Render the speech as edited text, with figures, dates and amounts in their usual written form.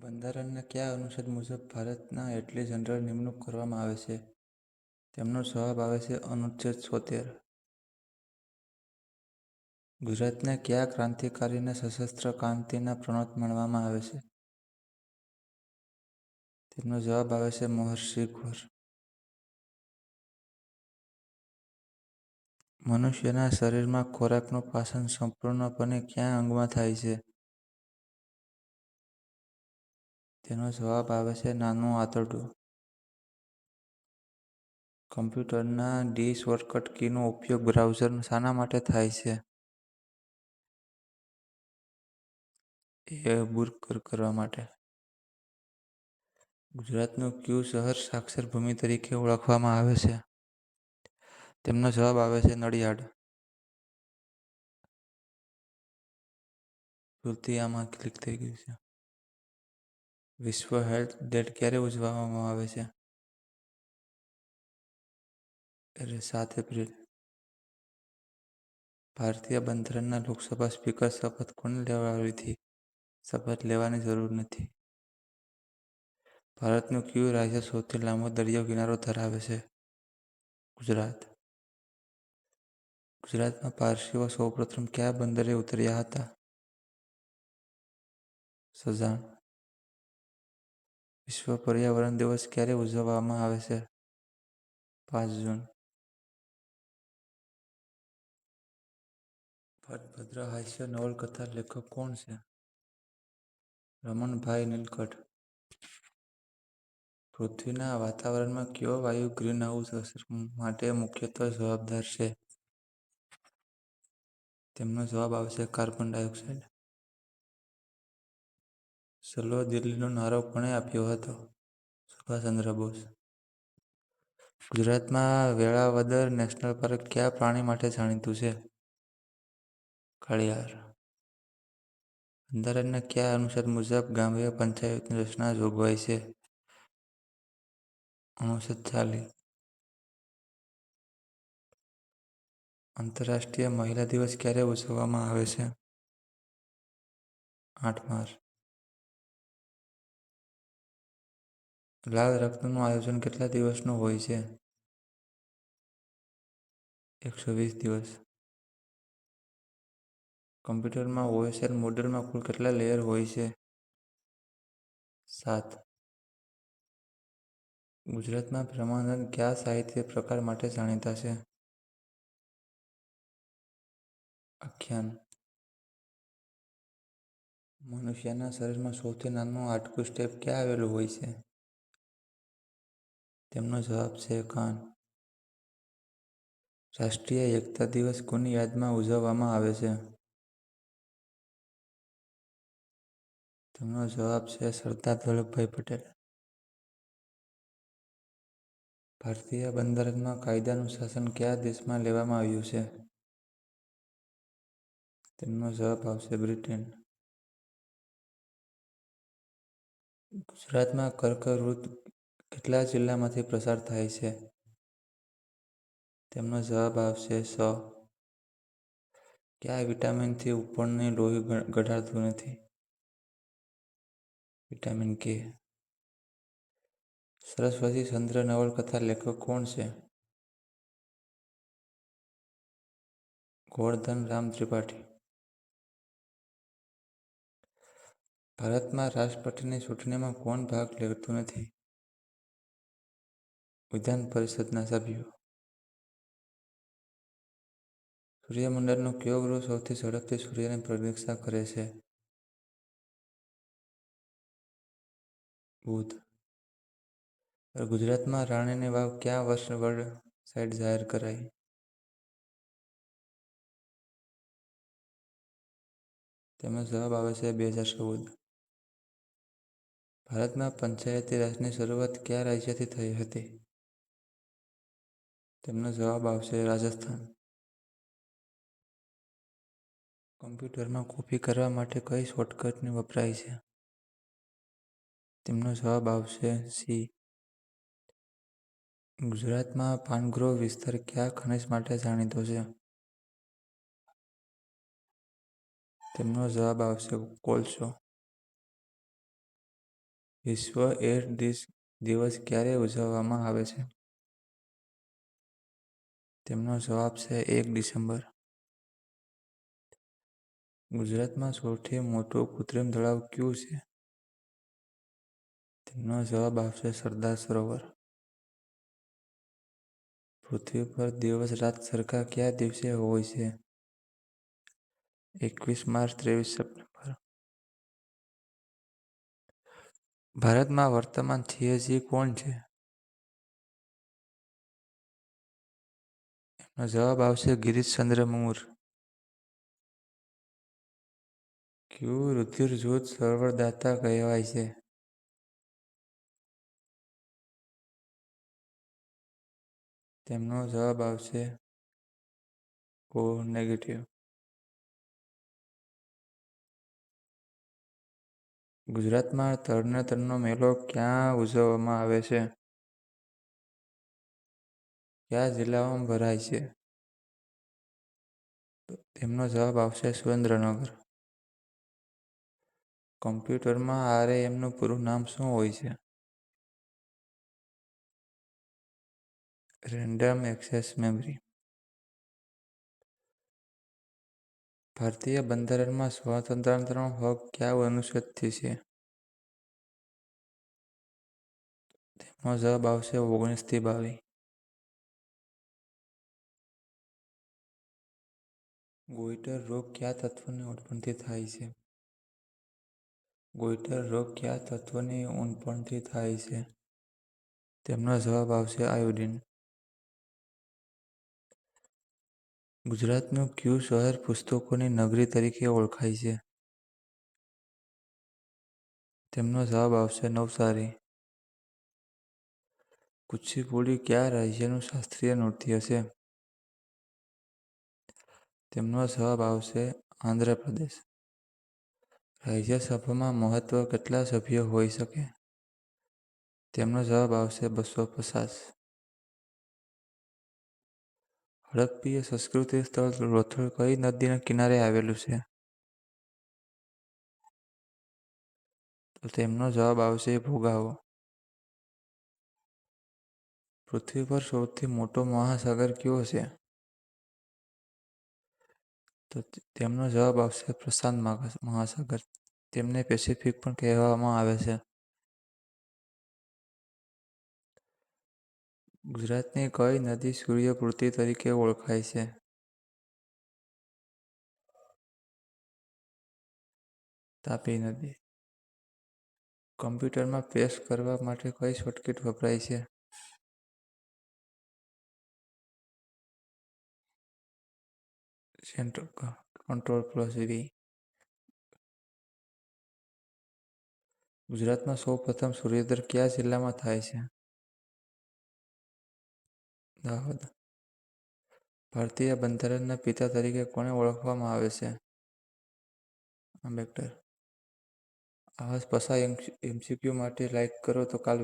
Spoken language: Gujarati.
બંધારણના કયા અનુચ્છેદ મુજબ ભારતના એટર્ની જનરલ નિમણૂક કરવામાં આવે છે? તેમનો જવાબ આવે છે અનુચ્છેદ 76. ગુજરાતના કયા ક્રાંતિકારીને સશસ્ત્ર ક્રાંતિના પ્રણોત માનવામાં આવે છે? તેમનો જવાબ આવે છે મહર્ષિ ઘોર. મનુષ્યના શરીરમાં ખોરાકનું પાચન સંપૂર્ણપણે કયા અંગમાં થાય છે? તેનો જવાબ આવે છે નાનું આંતરડું. કમ્પ્યુટરના ડી શોર્ટકટ કીનો ઉપયોગ બ્રાઉઝર શાના માટે થાય છે? એ બુક કરવા માટે. ગુજરાતનું કયું શહેર સાક્ષર ભૂમિ તરીકે ઓળખવામાં આવે છે? તેમનો જવાબ આવે છે નડિયાદ. ભૂલથી આમાં ક્લિક થઈ ગયું છે. વિશ્વ હેલ્થ ડે ક્યારે ઉજવવામાં આવે છે? 7 એપ્રિલ. ભારતીય બંધારણના લોકસભા સ્પીકર શપથ કોને લેવડાવી હતી? શપથ લેવાની જરૂર નથી. ભારતનું કયું રાજ્ય સૌથી લાંબો દરિયા કિનારો ધરાવે છે? ગુજરાત. ગુજરાતમાં પારસીઓ સૌપ્રથમ કયા બંદરે ઉતર્યા હતા? સજાણ. વિશ્વ પર્યાવરણ દિવસ ક્યારે ઉજવવામાં આવે છે? 5 જૂન. ભટ્ટભદ્ર હાસ્ય નવલકથા લેખક કોણ છે? રમણભાઈ નીલકંઠ. પૃથ્વીના વાતાવરણમાં કયો વાયુ ગ્રીનહાઉસ અસર માટે મુખ્યત્વે જવાબદાર છે? તેમનો જવાબ આવશે કાર્બન ડાયોક્સાઇડ. ચલો દિલ્હીનો નારો કોણે આપ્યો હતો? સુભાષચંદ્ર બોઝ. ગુજરાતમાં વેળાવદર નેશનલ પાર્ક કયા પ્રાણી માટે જાણીતું છે? ઘડિયાળ. બંધારણના કયા અનુચ્છેદ મુજબ ગ્રામ્ય પંચાયતની રચના જોગવાઈ છે? અનુચ્છેદ 40. આંતરરાષ્ટ્રીય મહિલા દિવસ ક્યારે ઉજવવામાં આવે છે? 8 માર્ચ. લાલ રક્તનું આયોજન કેટલા દિવસનું હોય છે? 120 દિવસ. કમ્પ્યુટરમાં ઓએસએલ મોડેલમાં કુલ કેટલા લેયર હોય છે? 7. ગુજરાતમાં બ્રહ્માનંદ કયા સાહિત્ય પ્રકાર માટે જાણીતા છે? આખ્યાન. મનુષ્યના શરીરમાં સૌથી નાનું હાડકું સ્ટેપ ક્યાં આવેલું હોય છે? તેમનો જવાબ છે કાન. રાષ્ટ્રીય એકતા દિવસ કોની યાદમાં ઉજવવામાં આવે છે? તેમનો જવાબ છે સરદાર વલ્લભભાઈ પટેલ. ભારતીય બંધારણમાં કાયદાનું શાસન કયા દેશમાં લેવામાં આવ્યું છે? તેમનો જવાબ આવશે બ્રિટન. ગુજરાતમાં કર્કવૃત કેટલા જિલ્લામાંથી પસાર થાય છે? તેમનો જવાબ આવશે 6. કયા વિટામિનથી ઉપરની લોહી ઘટાડતું નથી? વિટામિન કે. સરસ્વતી ચંદ્ર નવલકથા લેખક કોણ છે? ગોવર્ધન રામ ત્રિપાઠી. ભારતમાં રાષ્ટ્રપતિની ચૂંટણીમાં કોણ ભાગ લેતું નથી? વિધાન પરિષદના સભ્યો. સૂર્યમંડળનો કયો ગ્રહ સૌથી ઝડપથી સૂર્યની પરિક્રમા કરે છે? બુધ. ગુજરાતમાં રાણીની વાવ કયા વર્ષે વર્લ્ડ સાઇટ જાહેર કરાઈ? તેનો જવાબ આવે છે 2014. ભારતમાં પંચાયતી રાજની શરૂઆત કયા રાજ્યથી થઈ હતી? તેમનો જવાબ આવશે રાજસ્થાન. કમ્પ્યુટરમાં કોપી કરવા માટે કઈ શોર્ટકટની વપરાય છે? તેમનો જવાબ આવશે સી. ગુજરાતમાં પાનગ્રોવ વિસ્તાર કયા ખનિજ માટે જાણીતો છે? તેમનો જવાબ આવશે કોલસો. વિશ્વ એડ્સ દિવસ ક્યારે ઉજવવામાં આવે છે? તેમનો જવાબ છે 1 ડિસેમ્બર. ગુજરાતમાં સૌથી મોટું કૃત્રિમ તળાવ કયું છે? તેમનો જવાબ આવશે સરદાર સરોવર. પૃથ્વી પર દિવસ રાત સરખા કયા દિવસે હોય છે? 21 માર્ચ, 23 સપ્ટેમ્બર. ભારતમાં વર્તમાન CAG કોણ છે? એનો જવાબ આવશે ગિરીશચંદ્ર મુર્મુ. કયું રુધિર જૂથ સર્વરદાતા કહેવાય છે? તેમનો જવાબ આવશે O નેગેટિવ. ગુજરાતમાં તરણેતરનો મેળો ક્યાં ઉજવવામાં આવે છે? કયા જિલ્લામાં ભરાય છે? તેમનો જવાબ આવશે સુરેન્દ્રનગર. કમ્પ્યુટરમાં RAMનું પૂરું નામ શું હોય છે? Random access memory. ભારતીય બંધારણમાં સ્વતંત્રતાનો હક કયા અનુચ્છેદથી છે? તેમનો જવાબ આવશે 19 થી 22. ગોઈટર રોગ કયા તત્વની ઉણપથી થાય છે? ગોઈટર રોગ કયા તત્વની ઉણપથી થાય છે? તેમનો જવાબ આવશે આયોડિન. ગુજરાતનું કયું શહેર પુસ્તકોની નગરી તરીકે ઓળખાય છે? તેમનો જવાબ આવશે નવસારી. કુચીપુડી કયા રાજ્યનું શાસ્ત્રીય નૃત્ય છે? તેમનો જવાબ આવશે આંધ્રપ્રદેશ. રાજ્યસભામાં મહત્તમ કેટલા સભ્યો હોઈ શકે? તેમનો જવાબ આવશે 250. હડપ્પીય સંસ્કૃતિ સ્થળ લોથલ કઈ નદીના કિનારે આવેલું છે? તો તેમનો જવાબ આવશે ભોગાવો. પૃથ્વી પર સૌથી મોટો મહાસાગર કયો છે? તો તેમનો જવાબ આવશે પ્રશાંત મહાસાગર. તેમને પેસિફિક પણ કહેવામાં આવે છે. ગુજરાતની કઈ નદી સૂર્યપૃથ્વી તરીકે ઓળખાય છે? તાપી નદી. કમ્પ્યુટરમાં પેસ્ટ કરવા માટે કઈ શોર્ટકટ વપરાય છે? Ctrl+V. ગુજરાતમાં સૌપ્રથમ સૂર્યોદય કયા જિલ્લામાં થાય છે? દાહોદ. ભારતીય બંધારણના પિતા તરીકે કોને ઓળખવામાં આવે છે? આંબેડકર. આવા જ પાછા MCQ માટે લાઈક કરો તો કાલ